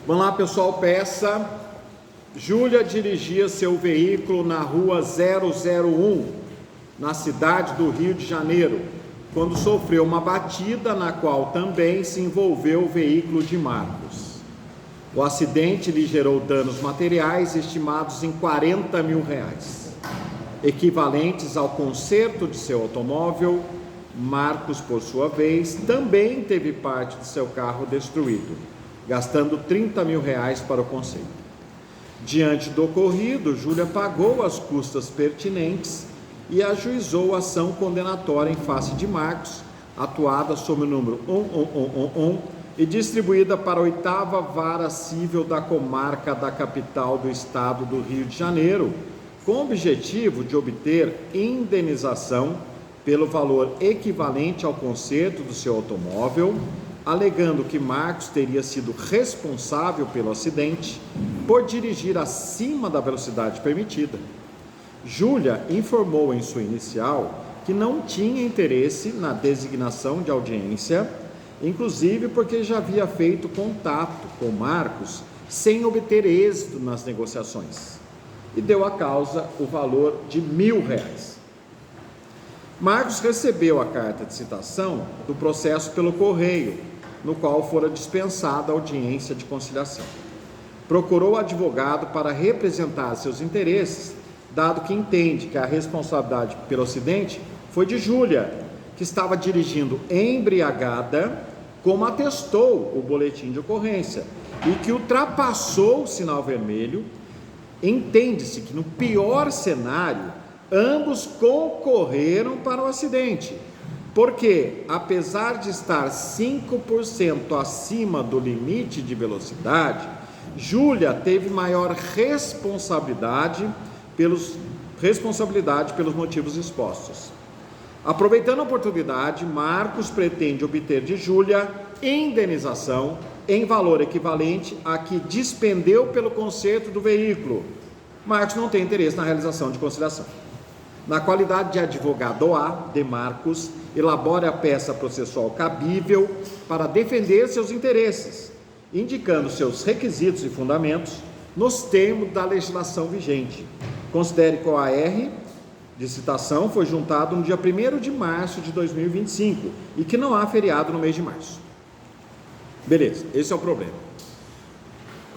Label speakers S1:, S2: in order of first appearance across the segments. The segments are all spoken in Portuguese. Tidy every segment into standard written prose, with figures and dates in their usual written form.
S1: Vamos lá, pessoal, peça. Júlia dirigia seu veículo na rua 001, na cidade do Rio de Janeiro, quando sofreu uma batida na qual também se envolveu o veículo de Marcos. O acidente lhe gerou danos materiais estimados em R$40 mil, equivalentes ao conserto de seu automóvel. Marcos, por sua vez, também teve parte de seu carro destruído, gastando R$30 mil para o conserto. Diante do ocorrido, Júlia pagou as custas pertinentes e ajuizou a ação condenatória em face de Marcos, atuada sob o número 1111 e distribuída para a 8ª Vara Cível da Comarca da Capital do Estado do Rio de Janeiro, com o objetivo de obter indenização pelo valor equivalente ao conserto do seu automóvel, alegando que Marcos teria sido responsável pelo acidente por dirigir acima da velocidade permitida. Júlia informou em sua inicial que não tinha interesse na designação de audiência, inclusive porque já havia feito contato com Marcos sem obter êxito nas negociações, e deu à causa o valor de R$1.000. Marcos recebeu a carta de citação do processo pelo correio, no qual fora dispensada a audiência de conciliação. Procurou advogado para representar seus interesses, dado que entende que a responsabilidade pelo acidente foi de Júlia, que estava dirigindo embriagada, como atestou o boletim de ocorrência, e que ultrapassou o sinal vermelho. Entende-se que no pior cenário, ambos concorreram para o acidente, porque, apesar de estar 5% acima do limite de velocidade, Júlia teve maior responsabilidade pelos motivos expostos. Aproveitando a oportunidade, Marcos pretende obter de Júlia indenização em valor equivalente a que despendeu pelo conserto do veículo. Marcos não tem interesse na realização de conciliação. Na qualidade de advogado A de Marcos, elabore a peça processual cabível para defender seus interesses, indicando seus requisitos e fundamentos nos termos da legislação vigente. Considere que o AR de citação foi juntado no dia 1º de março de 2025 e que não há feriado no mês de março. Beleza, esse é o problema.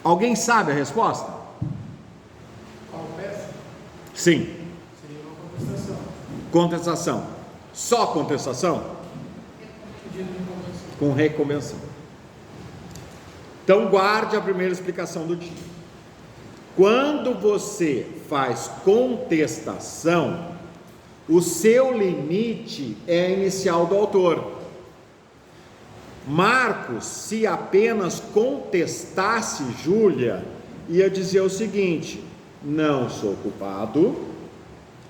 S1: Alguém sabe a resposta?
S2: Qual peça?
S1: Sim.
S2: Seria uma contestação.
S1: Contestação. Só contestação?
S2: Pedido de convenção.
S1: Com reconvenção. Então guarde a primeira explicação do dia. Quando você faz contestação, o seu limite é a inicial do autor. Marcos, se apenas contestasse Júlia, ia dizer o seguinte: não sou culpado,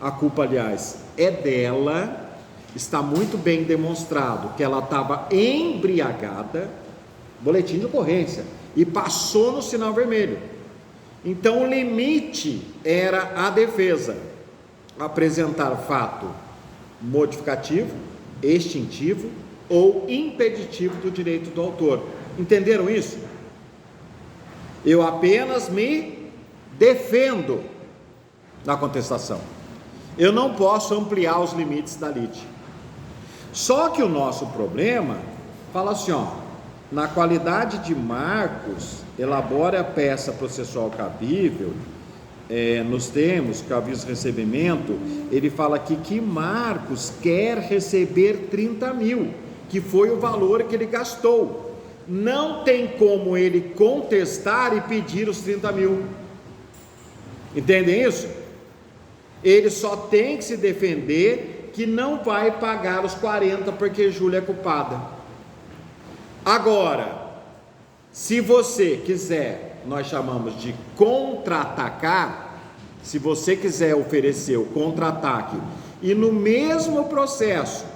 S1: a culpa, aliás, é dela, está muito bem demonstrado que ela estava embriagada, boletim de ocorrência, e passou no sinal vermelho. Então o limite era a defesa apresentar fato modificativo, extintivo ou impeditivo do direito do autor. Entenderam isso? Eu apenas me defendo na contestação. Eu não posso ampliar os limites da lite. Só que o nosso problema fala assim, na qualidade de Marcos, elabore a peça processual cabível, nos termos que aviso de recebimento, ele fala aqui que Marcos quer receber 30 mil, que foi o valor que ele gastou. Não tem como ele contestar e pedir os 30 mil. Entendem isso? Ele só tem que se defender que não vai pagar os 40 porque Júlia é culpada. Agora, se você quiser, nós chamamos de contra-atacar, se você quiser oferecer o contra-ataque e no mesmo processo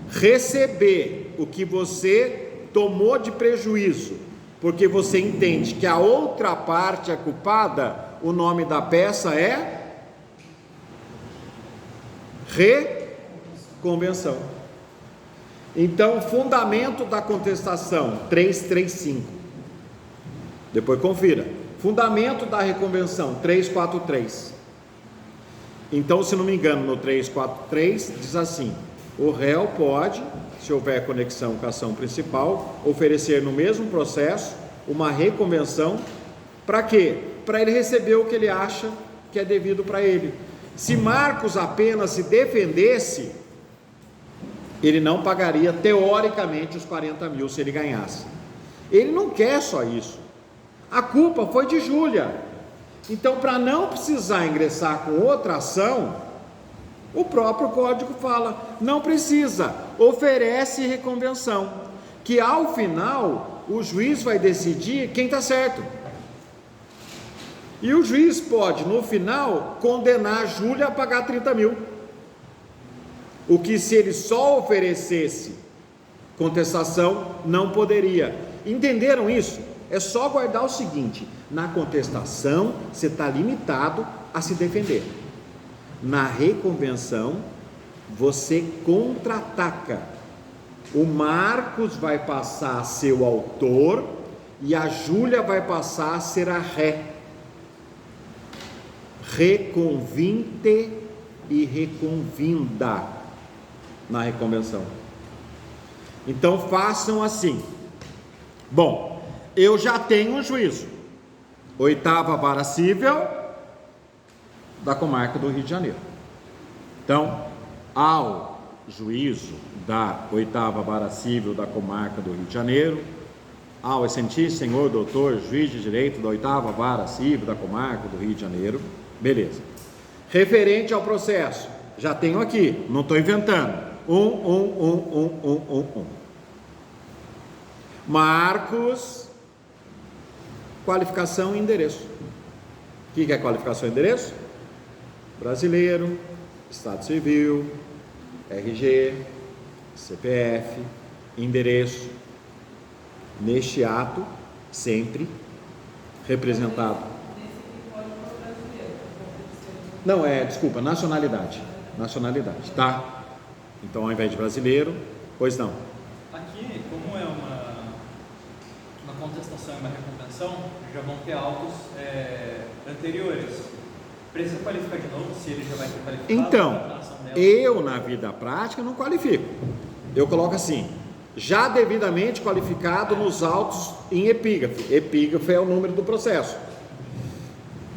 S1: receber o que você tomou de prejuízo, porque você entende que a outra parte é culpada, o nome da peça é reconvenção. Então, fundamento da contestação 335. Depois confira. Fundamento da reconvenção, 343. Então, se não me engano, no 343 diz assim: o réu pode, se houver conexão com a ação principal, oferecer no mesmo processo uma reconvenção. Para quê? Para ele receber o que ele acha que é devido para ele. Se Marcos apenas se defendesse, ele não pagaria teoricamente os 40 mil se ele ganhasse. Ele não quer só isso. A culpa foi de Júlia. Então, para não precisar ingressar com outra ação, o próprio código fala: não precisa, oferece reconvenção, que ao final o juiz vai decidir quem está certo. E o juiz pode, no final, condenar Júlia a pagar 30 mil. O que, se ele só oferecesse contestação, não poderia. Entenderam isso? É só guardar o seguinte: na contestação você está limitado a se defender. Na reconvenção você contra-ataca. O Marcos vai passar a ser o autor e a Júlia vai passar a ser a ré. Reconvinte e reconvinda na reconvenção. Então façam assim. Bom, eu já tenho um juízo, 8ª Vara Cível da Comarca do Rio de Janeiro. Então, ao juízo da 8ª Vara Cível da Comarca do Rio de Janeiro, ao excelentíssimo senhor doutor juiz de direito da 8ª Vara Cível da Comarca do Rio de Janeiro, beleza. Referente ao processo, já tenho aqui, não estou inventando, 1. Marcos, qualificação e endereço. O que é qualificação e endereço? Brasileiro, Estado Civil, RG, CPF, endereço. Neste ato, sempre representado. Não, desculpa, nacionalidade, tá? Então, ao invés de brasileiro, pois não.
S3: Aqui, como é uma contestação e uma reconvenção, já vão ter autos anteriores. Precisa qualificar de novo, se ele já vai ter qualificado?
S1: Então, eu na vida prática não qualifico. Eu coloco assim: já devidamente qualificado nos autos em epígrafe. Epígrafe é o número do processo.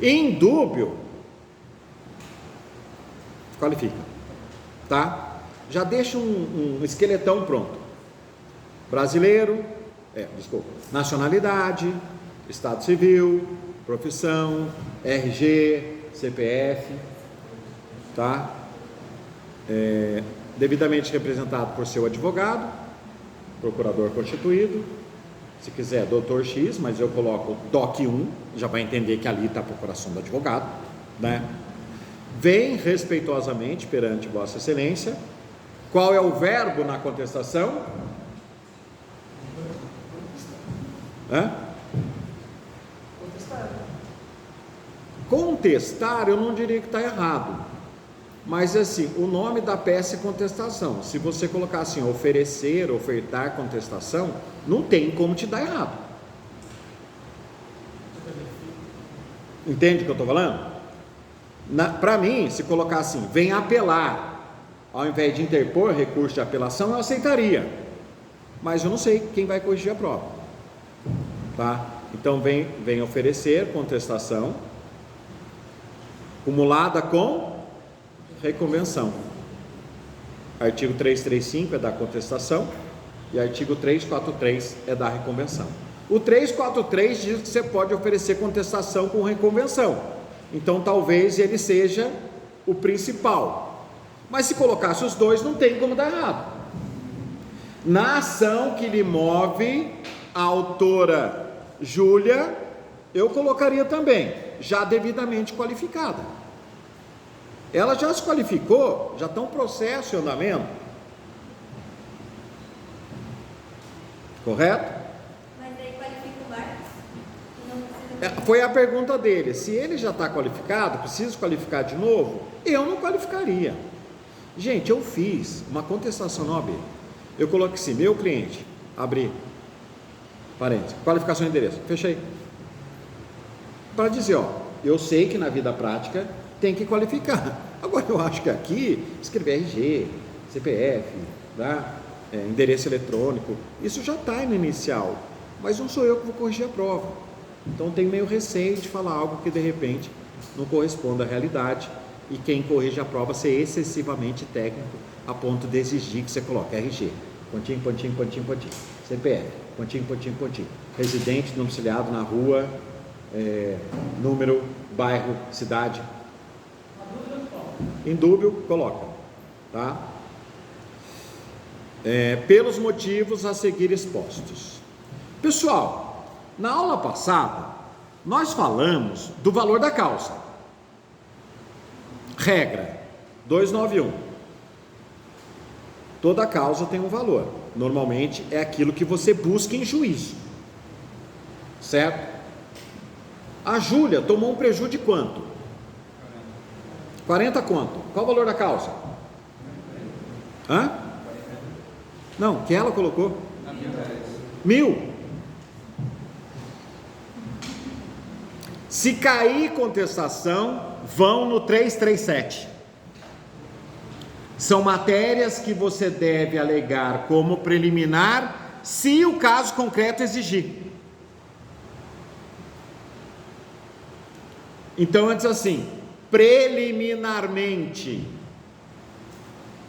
S1: Em dúbio, qualifica, tá? Já deixa um esqueletão pronto. Brasileiro, nacionalidade, Estado Civil, profissão, RG, CPF, tá? Devidamente representado por seu advogado, procurador constituído. Se quiser, doutor X, mas eu coloco DOC 1, já vai entender que ali está a procuração do advogado, né? Vem respeitosamente perante Vossa Excelência. Qual é o verbo na contestação? Contestar, eu não diria que está errado, mas assim, o nome da peça é contestação. Se você colocar assim, oferecer, ofertar contestação, não tem como te dar errado. Entende o que eu estou falando? Para mim, se colocar assim, vem apelar, ao invés de interpor recurso de apelação, eu aceitaria, mas eu não sei quem vai corrigir a prova, tá? Então vem oferecer contestação cumulada com reconvenção. Artigo 335 é da contestação e artigo 343 é da reconvenção. O 343 diz que você pode oferecer contestação com reconvenção, então talvez ele seja o principal. Mas se colocasse os dois, não tem como dar errado. Na ação que lhe move a autora Júlia, eu colocaria também, já devidamente qualificada. Ela já se qualificou, já está um processo em andamento. Correto?
S4: Mas aí qualifica o Marcos?
S1: Foi a pergunta dele. Se ele já está qualificado, preciso qualificar de novo? Eu não qualificaria. Gente, eu fiz uma contestação na OAB. Eu coloquei assim, meu cliente, abri parênteses, qualificação de endereço, fechei. para dizer, ó, eu sei que na vida prática tem que qualificar. Agora eu acho que aqui escrever RG, CPF, tá? Endereço eletrônico, isso já está no inicial, mas não sou eu que vou corrigir a prova. Então tenho meio receio de falar algo que de repente não corresponda à realidade e quem corrige a prova ser excessivamente técnico a ponto de exigir que você coloque RG, pontinho, pontinho, pontinho, pontinho, CPF, pontinho, pontinho, pontinho, residente domiciliado na rua, número, bairro, cidade. Em dúbio, coloca, tá? Pelos motivos a seguir expostos. Pessoal, na aula passada, nós falamos do valor da causa. Regra 291. Toda causa tem um valor. Normalmente é aquilo que você busca em juízo. Certo? A Júlia tomou um prejuízo de quanto? 40 quanto? Qual o valor da causa? Hã? Não, que ela colocou? 1.000. Se cair contestação, vão no 337. São matérias que você deve alegar como preliminar, se o caso concreto exigir. Então, antes assim, preliminarmente,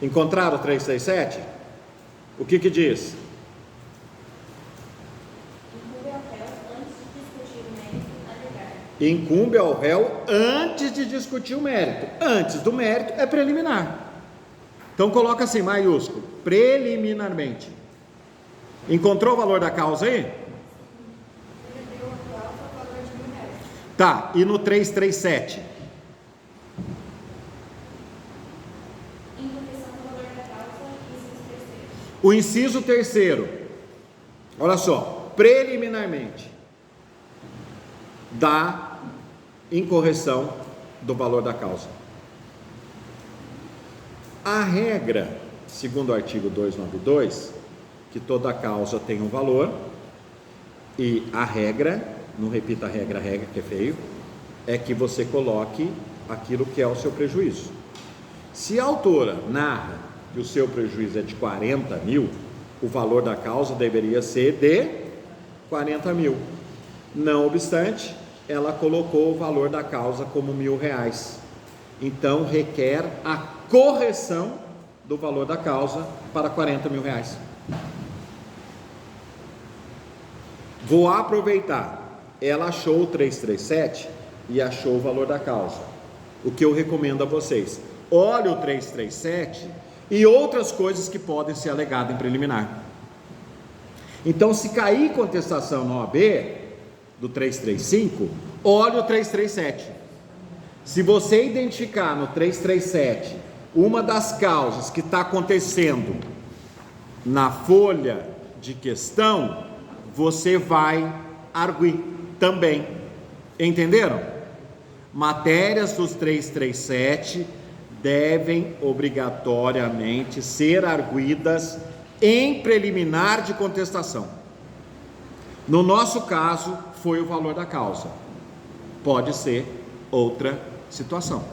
S1: encontraram o 337? O que diz? Incumbe ao réu antes de discutir o mérito. Antes do mérito é preliminar. Então coloca assim, maiúsculo, preliminarmente. Encontrou o valor da causa aí? Tá, e no 337? O inciso terceiro, olha só, preliminarmente, dá incorreção do valor da causa. A regra, segundo o artigo 292, que toda causa tem um valor, e a regra, não repita a regra que é feio, é que você coloque aquilo que é o seu prejuízo. Se a autora narra que o seu prejuízo é de 40 mil, o valor da causa deveria ser de 40 mil. Não obstante, ela colocou o valor da causa como R$1.000. Então, requer a correção do valor da causa para R$40 mil. Vou aproveitar. Ela achou o 337 e achou o valor da causa. O que eu recomendo a vocês? Olhe o 337 e outras coisas que podem ser alegadas em preliminar. Então, se cair contestação na OAB do 335, olhe o 337. Se você identificar no 337 uma das causas que está acontecendo na folha de questão, você vai arguir também. Entenderam? Matérias dos 337 devem obrigatoriamente ser arguidas em preliminar de contestação. No nosso caso, foi o valor da causa. Pode ser outra situação.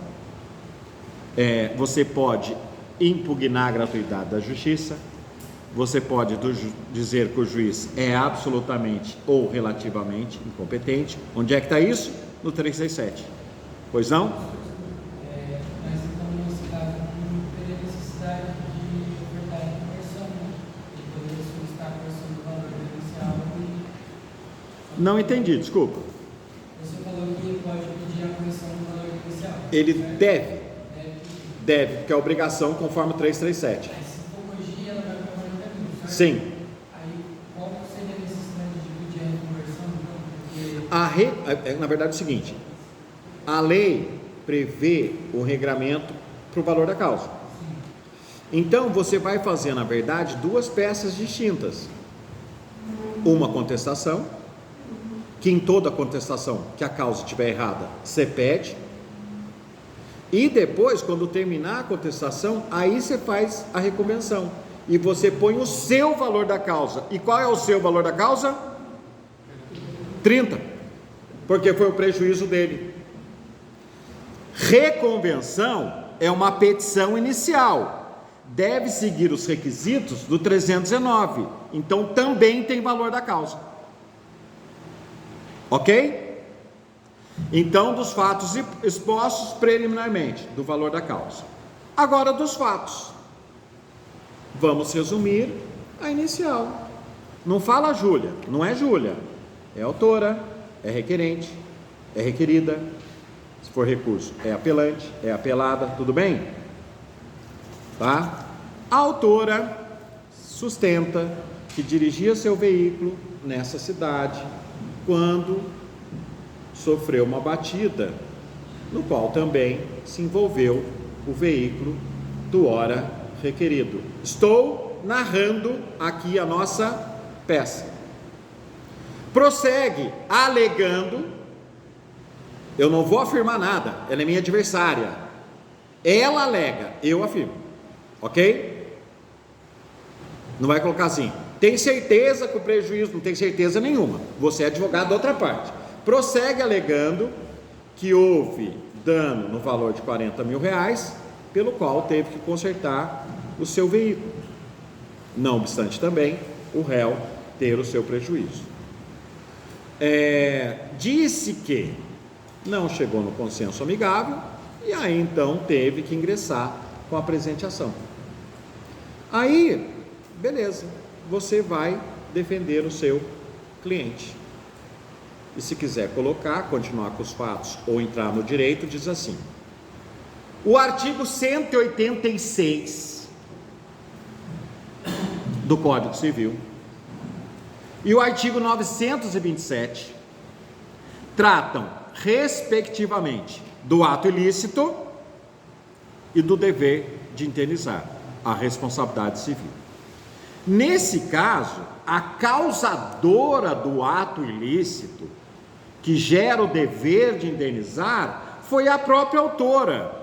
S1: Você pode impugnar a gratuidade da justiça, você pode dizer que o juiz é absolutamente ou relativamente incompetente. Onde é que está isso? No 367. Pois não?
S2: Mas então, nesse caso, não teria necessidade de ofertar a conversão, né? Ele poderia solicitar a conversão do valor inicial e...
S1: Não entendi, desculpa.
S2: Você falou que ele pode pedir a correção do valor inicial.
S1: Ele deve, porque é obrigação conforme o 337.
S2: Aí, se for corrigir, ela vai para o caminho, certo?
S1: Sim.
S2: Aí, qual seria a necessidade de pedir a reconversão? Porque...
S1: Na verdade é o seguinte, a lei prevê o regramento para o valor da causa. Então você vai fazer, na verdade, duas peças distintas. Uma contestação, que em toda contestação que a causa estiver errada, você pede. E depois, quando terminar a contestação, aí você faz a reconvenção. E você põe o seu valor da causa. E qual é o seu valor da causa? 30. porque foi o prejuízo dele. Reconvenção é uma petição inicial, deve seguir os requisitos do 319, então também tem valor da causa. Ok? Então, dos fatos expostos preliminarmente, do valor da causa. Agora, dos fatos. Vamos resumir a inicial. Não fala Júlia, não é Júlia, é autora, é requerente, é requerida, se for recurso, é apelante, é apelada, tudo bem? Tá? A autora sustenta que dirigia seu veículo nessa cidade quando sofreu uma batida, no qual também se envolveu o veículo do ora requerido. Estou narrando aqui a nossa peça. Prossegue alegando, eu não vou afirmar nada, ela é minha adversária, ela alega, eu afirmo, ok? Não vai colocar assim, tem certeza que o prejuízo, não tem certeza nenhuma, você é advogado da outra parte. Prossegue alegando que houve dano no valor de R$40 mil, pelo qual teve que consertar o seu veículo, não obstante também o réu ter o seu prejuízo. Disse que não chegou no consenso amigável e aí então teve que ingressar com a presente ação. Aí, beleza, você vai defender o seu cliente. E se quiser colocar, continuar com os fatos ou entrar no direito, diz assim: o artigo 186 do Código Civil e o artigo 927 tratam, respectivamente, do ato ilícito e do dever de indenizar, a responsabilidade civil. Nesse caso, a causadora do ato ilícito, que gera o dever de indenizar, foi a própria autora,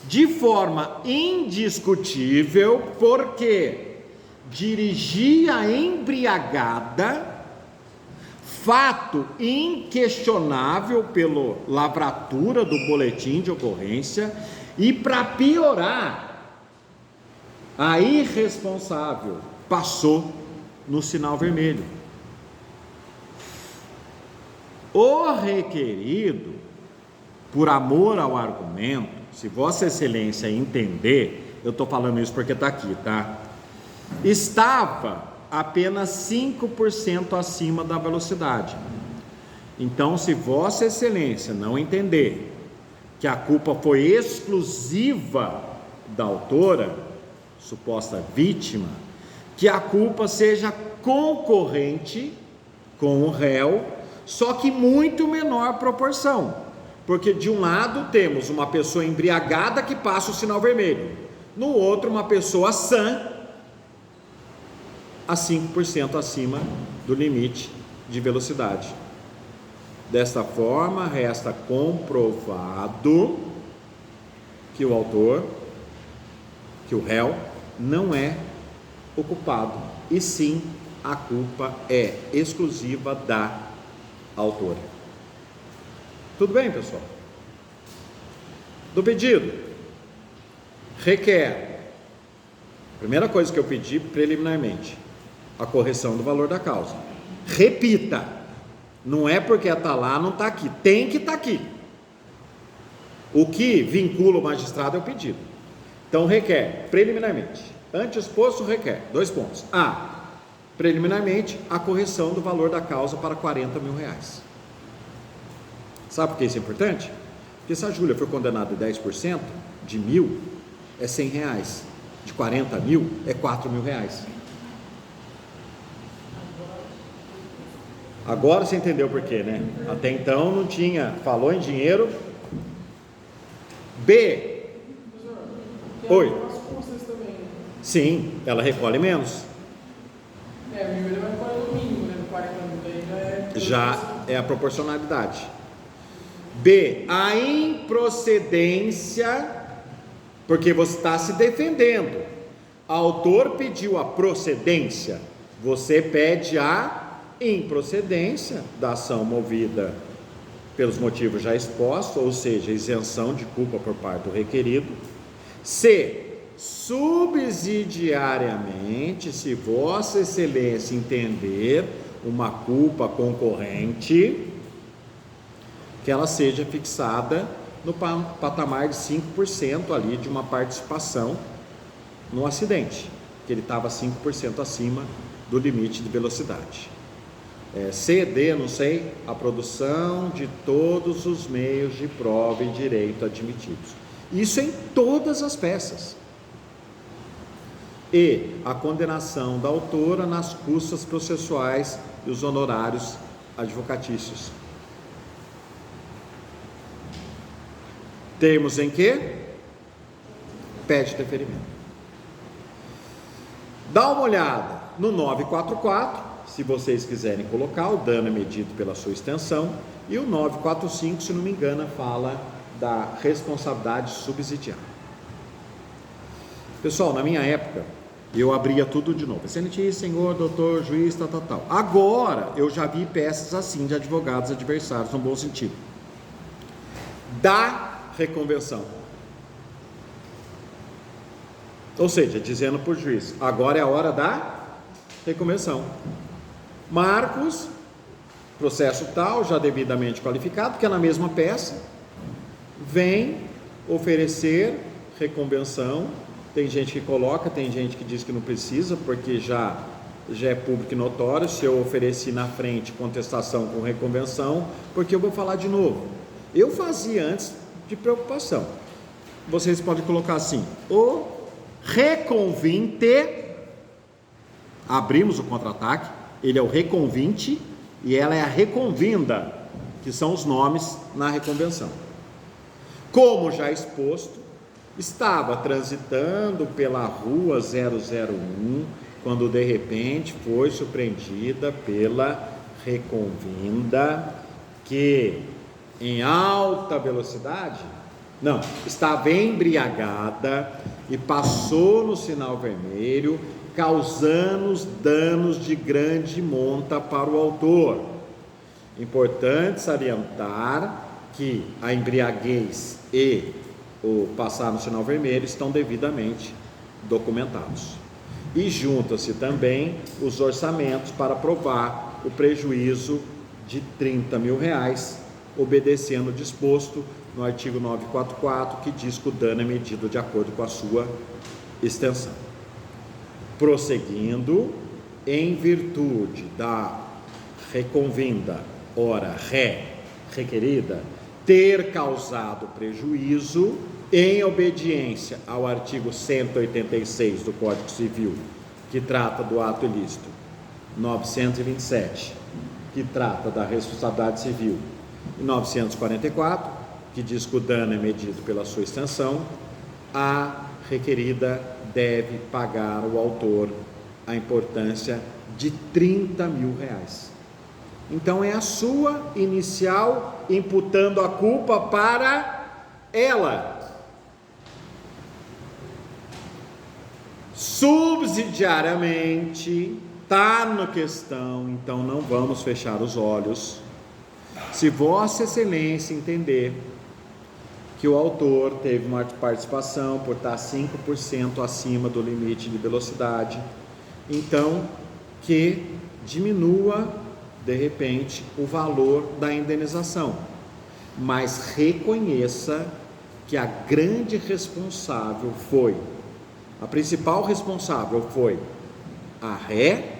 S1: de forma indiscutível, porque dirigia embriagada, fato inquestionável pela lavratura do boletim de ocorrência, e para piorar, a irresponsável passou no sinal vermelho. O requerido, por amor ao argumento, se Vossa Excelência entender, eu estou falando isso porque está aqui, tá? Estava apenas 5% acima da velocidade. Então, se Vossa Excelência não entender que a culpa foi exclusiva da autora, suposta vítima, que a culpa seja concorrente com o réu, só que muito menor proporção, porque de um lado temos uma pessoa embriagada que passa o sinal vermelho, no outro uma pessoa sã a 5% acima do limite de velocidade. Desta forma, resta comprovado que o autor, que o réu, não é o culpado, e sim a culpa é exclusiva da autora. Tudo bem, pessoal? Do pedido, requer, primeira coisa que eu pedi preliminarmente, a correção do valor da causa. Repita, não é porque está lá, não está aqui, tem que estar aqui. O que vincula o magistrado é o pedido. Então requer, preliminarmente, ante exposto requer, 2 pontos. A, preliminarmente, a correção do valor da causa para R$40 mil. Sabe por que isso é importante? Porque se a Júlia for condenada de 10%, de 1.000 é R$100, de 40 mil é R$4 mil. Agora você entendeu por quê, né? Até então não tinha, falou em dinheiro. B. Oi. Sim, ela recolhe menos.
S2: O mil ele vai recolher no mínimo, né? No 40 mil daí
S1: já é a proporcionalidade. B. A improcedência, porque você está se defendendo. O autor pediu a procedência, você pede a improcedência da ação movida pelos motivos já expostos, ou seja, isenção de culpa por parte do requerido. C, subsidiariamente, se Vossa Excelência entender uma culpa concorrente, que ela seja fixada no patamar de 5% ali de uma participação no acidente, que ele estava 5% acima do limite de velocidade. C, D, não sei, a produção de todos os meios de prova e direito admitidos. Isso em todas as peças. E a condenação da autora nas custas processuais e os honorários advocatícios. Termos em que? Pede deferimento. Dá uma olhada no 944, se vocês quiserem colocar, o dano é medido pela sua extensão, e o 945, se não me engano, fala da responsabilidade subsidiária. Pessoal, na minha época, eu abria tudo de novo. Excelentíssimo senhor, doutor, juiz, tal. Agora, eu já vi peças assim de advogados adversários, no bom sentido. Da reconvenção. Ou seja, dizendo para o juiz, agora é a hora da reconvenção. Marcos, processo tal, já devidamente qualificado, que é na mesma peça, vem oferecer reconvenção. Tem gente que coloca, tem gente que diz que não precisa, porque já é público e notório. Se eu ofereci na frente contestação com reconvenção, porque eu vou falar de novo. Eu fazia antes de preocupação. Vocês podem colocar assim: o reconvinte, abrimos o contra-ataque, ele é o reconvinte e ela é a reconvinda, que são os nomes na reconvenção. Como já exposto, estava transitando pela rua 001, quando de repente foi surpreendida pela reconvinda, que em alta velocidade, não, estava embriagada e passou no sinal vermelho, causando danos de grande monta para o autor. Importante salientar que a embriaguez e o passar no sinal vermelho estão devidamente documentados. E junta-se também os orçamentos para provar o prejuízo de R$30 mil, obedecendo o disposto no artigo 944, que diz que o dano é medido de acordo com a sua extensão. Prosseguindo, em virtude da reconvinda, ora requerida, ter causado prejuízo, em obediência ao artigo 186 do Código Civil, que trata do ato ilícito, 927, que trata da responsabilidade civil, e 944, que diz que o dano é medido pela sua extensão, a requerida deve pagar ao autor a importância de R$30 mil. Então é a sua inicial imputando a culpa para ela. Subsidiariamente, está na questão, então não vamos fechar os olhos. Se Vossa Excelência entender que o autor teve uma participação por estar 5% acima do limite de velocidade, então que diminua de repente o valor da indenização, mas reconheça que a grande responsável foi, a principal responsável foi a ré,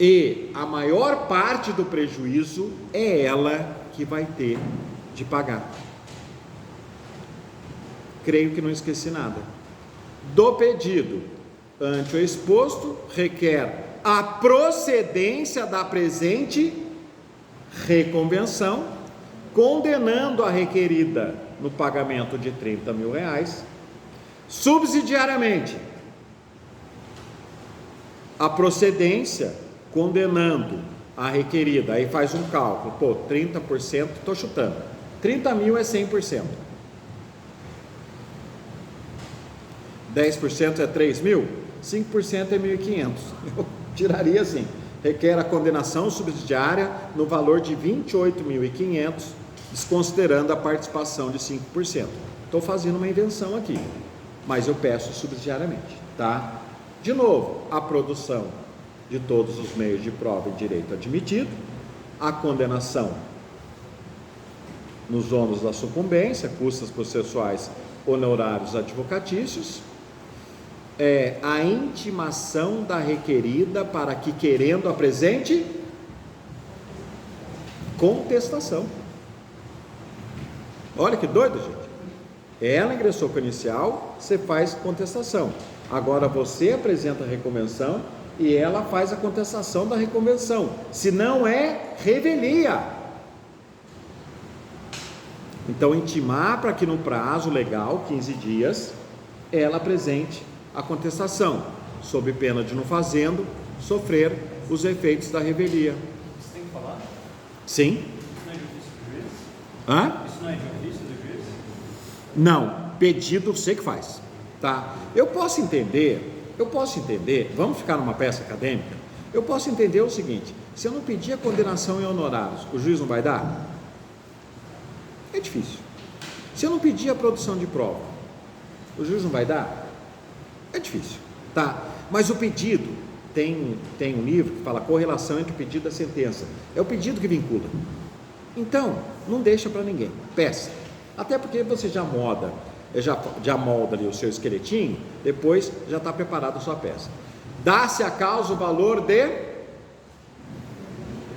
S1: e a maior parte do prejuízo é ela que vai ter de pagar. Creio que não esqueci nada. Do pedido ante o exposto, requer a procedência da presente reconvenção, condenando a requerida no pagamento de R$30 mil, subsidiariamente, a procedência condenando a requerida, aí faz um cálculo, 30%, estou chutando, 30 mil é 100%, 10% é 3 mil, 5% é 1.500, eu tiraria assim, requer a condenação subsidiária no valor de 28.500, desconsiderando a participação de 5%. Estou fazendo uma invenção aqui, mas eu peço subsidiariamente, tá? De novo, a produção de todos os meios de prova e direito admitido, a condenação nos ônus da sucumbência, custas processuais, honorários advocatícios, a intimação da requerida para que, querendo, apresente contestação. Olha que doido, gente. Ela ingressou com inicial, você faz contestação. Agora você apresenta a reconvenção e ela faz a contestação da reconvenção. Se não é revelia. Então, intimar para que no prazo legal, 15 dias, ela apresente a contestação, sob pena de, não fazendo, sofrer os efeitos da revelia.
S3: Você tem que falar?
S1: Sim.
S3: Isso não é de ofício do juiz?
S1: Hã?
S3: Isso não é de ofício do juiz?
S1: Não, pedido você que faz, tá? Eu posso entender, vamos ficar numa peça acadêmica, eu posso entender o seguinte: se eu não pedir a condenação em honorários, o juiz não vai dar? É difícil. Se eu não pedir a produção de prova, o juiz não vai dar? É difícil, tá? Mas o pedido, tem um livro que fala correlação entre o pedido e a sentença, é o pedido que vincula. Então, não deixa para ninguém, peça. Até porque você já molda ali o seu esqueletinho, depois já está preparada a sua peça. Dá-se a causa o valor de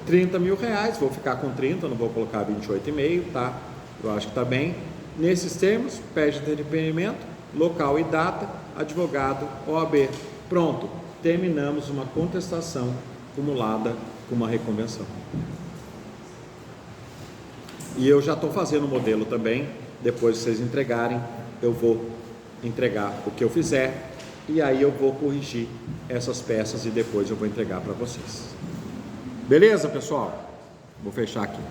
S1: 30 mil reais, vou ficar com 30, não vou colocar 28,5, tá? Eu acho que está bem. Nesses termos, pede de arrependimento, local e data, advogado, OAB. Pronto, terminamos uma contestação acumulada com uma reconvenção. E eu já estou fazendo o modelo também. Depois de vocês entregarem, eu vou entregar o que eu fizer e aí eu vou corrigir essas peças e depois eu vou entregar para vocês. Beleza, pessoal? Vou fechar aqui.